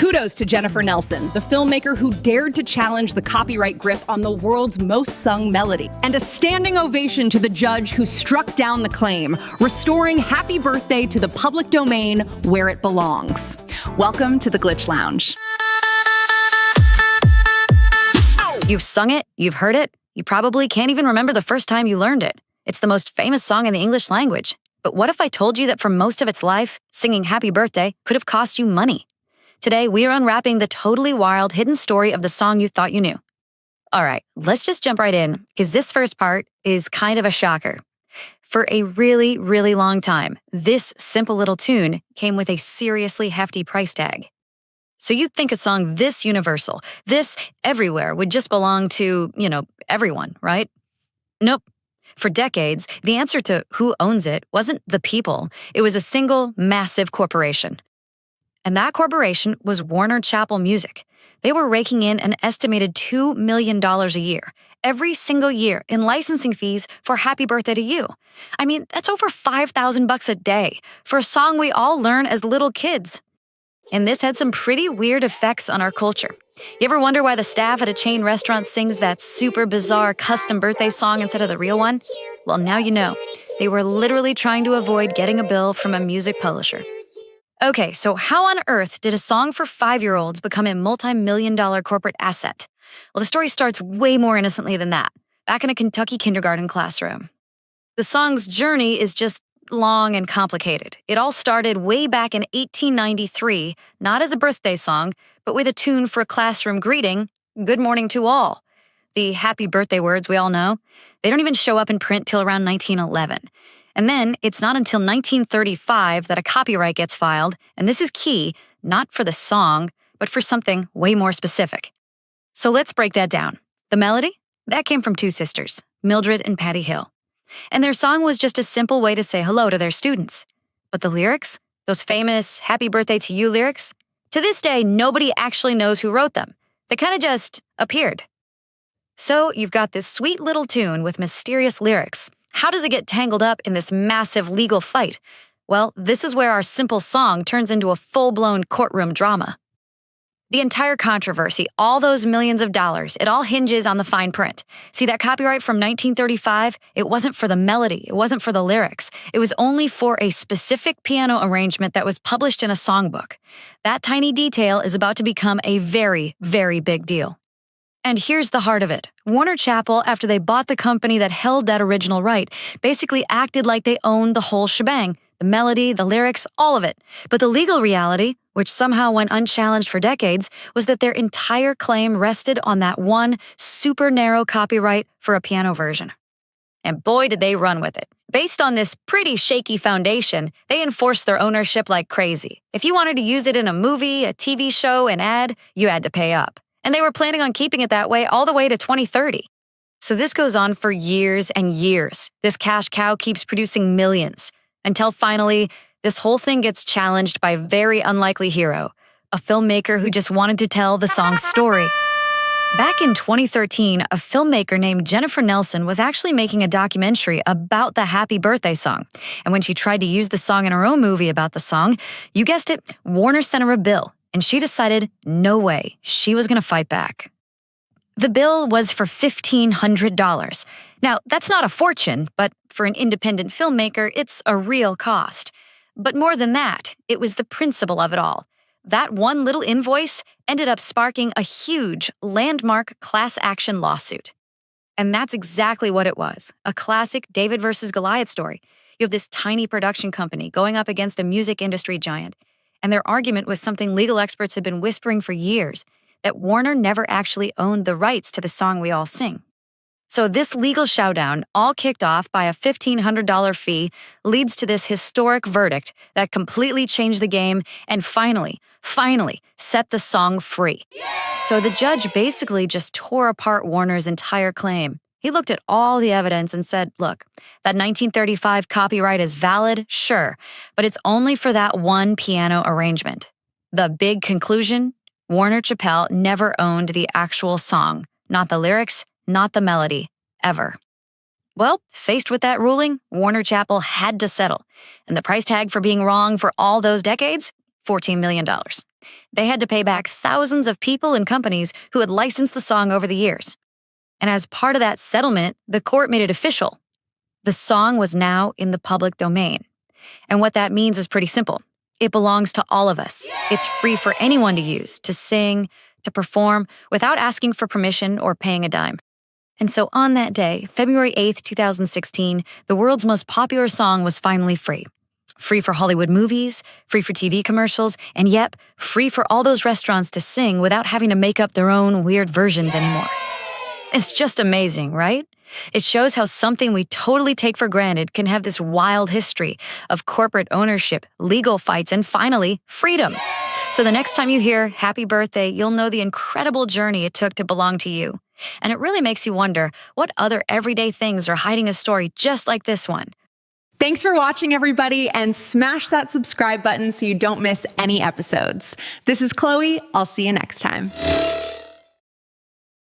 Kudos to Jennifer Nelson, the filmmaker who dared to challenge the copyright grip on the world's most sung melody. And a standing ovation to the judge who struck down the claim, restoring Happy Birthday to the public domain where it belongs. Welcome to the Glitch Lounge. You've sung it, you've heard it, you probably can't even remember the first time you learned it. It's the most famous song in the English language. But what if I told you that for most of its life, singing Happy Birthday could have cost you money? Today, we are unwrapping the totally wild, hidden story of the song you thought you knew. All right, let's just jump right in, because this first part is kind of a shocker. For a really, really long time, this simple little tune came with a seriously hefty price tag. So you'd think a song this universal, this everywhere, would just belong to, everyone, right? Nope. For decades, the answer to who owns it wasn't the people. It was a single, massive corporation. And that corporation was Warner Chappell Music. They were raking in an estimated $2 million a year, every single year, in licensing fees for Happy Birthday to You. I mean, that's over $5,000 a day for a song we all learn as little kids. And this had some pretty weird effects on our culture. You ever wonder why the staff at a chain restaurant sings that super bizarre custom birthday song instead of the real one? Well, now you know. They were literally trying to avoid getting a bill from a music publisher. Okay, so how on earth did a song for 5-year-olds become a multi-million-dollar corporate asset? Well, the story starts way more innocently than that, back in a Kentucky kindergarten classroom. The song's journey is just long and complicated. It all started way back in 1893, not as a birthday song, but with a tune for a classroom greeting, "Good morning to all." The happy birthday words we all know, they don't even show up in print till around 1911. And then it's not until 1935 that a copyright gets filed, and this is key, not for the song, but for something way more specific. So let's break that down. The melody? That came from two sisters, Mildred and Patty Hill. And their song was just a simple way to say hello to their students. But the lyrics? Those famous Happy Birthday to You lyrics? To this day, nobody actually knows who wrote them. They kind of just appeared. So you've got this sweet little tune with mysterious lyrics. How does it get tangled up in this massive legal fight? Well, this is where our simple song turns into a full-blown courtroom drama. The entire controversy, all those millions of dollars, it all hinges on the fine print. See, that copyright from 1935, it wasn't for the melody, it wasn't for the lyrics. It was only for a specific piano arrangement that was published in a songbook. That tiny detail is about to become a very, very big deal. And here's the heart of it. Warner Chappell, after they bought the company that held that original right, basically acted like they owned the whole shebang, the melody, the lyrics, all of it. But the legal reality, which somehow went unchallenged for decades, was that their entire claim rested on that one super narrow copyright for a piano version. And boy, did they run with it. Based on this pretty shaky foundation, they enforced their ownership like crazy. If you wanted to use it in a movie, a TV show, an ad, you had to pay up. And they were planning on keeping it that way all the way to 2030. So this goes on for years and years. This cash cow keeps producing millions, until finally, this whole thing gets challenged by a very unlikely hero, a filmmaker who just wanted to tell the song's story. Back in 2013, a filmmaker named Jennifer Nelson was actually making a documentary about the Happy Birthday song. And when she tried to use the song in her own movie about the song, you guessed it, Warner sent her a bill. And she decided, no way, she was going to fight back. The bill was for $1,500. Now, that's not a fortune, but for an independent filmmaker, it's a real cost. But more than that, it was the principle of it all. That one little invoice ended up sparking a huge, landmark class action lawsuit. And that's exactly what it was, a classic David versus Goliath story. You have this tiny production company going up against a music industry giant. And their argument was something legal experts had been whispering for years, that Warner never actually owned the rights to the song we all sing. So this legal showdown, all kicked off by a $1,500 fee, leads to this historic verdict that completely changed the game and finally set the song free. So the judge basically just tore apart Warner's entire claim. He looked at all the evidence and said, look, that 1935 copyright is valid, sure, but it's only for that one piano arrangement. The big conclusion? Warner Chappell never owned the actual song, not the lyrics, not the melody, ever. Well, faced with that ruling, Warner Chappell had to settle. And the price tag for being wrong for all those decades? $14 million. They had to pay back thousands of people and companies who had licensed the song over the years. And as part of that settlement, the court made it official. The song was now in the public domain. And what that means is pretty simple. It belongs to all of us. It's free for anyone to use, to sing, to perform, without asking for permission or paying a dime. And so on that day, February 8th, 2016, the world's most popular song was finally free. Free for Hollywood movies, free for TV commercials, and yep, free for all those restaurants to sing without having to make up their own weird versions anymore. It's just amazing, right? It shows how something we totally take for granted can have this wild history of corporate ownership, legal fights, and finally, freedom. So the next time you hear Happy Birthday, you'll know the incredible journey it took to belong to you. And it really makes you wonder what other everyday things are hiding a story just like this one. Thanks for watching, everybody, and smash that subscribe button so you don't miss any episodes. This is Chloe. I'll see you next time.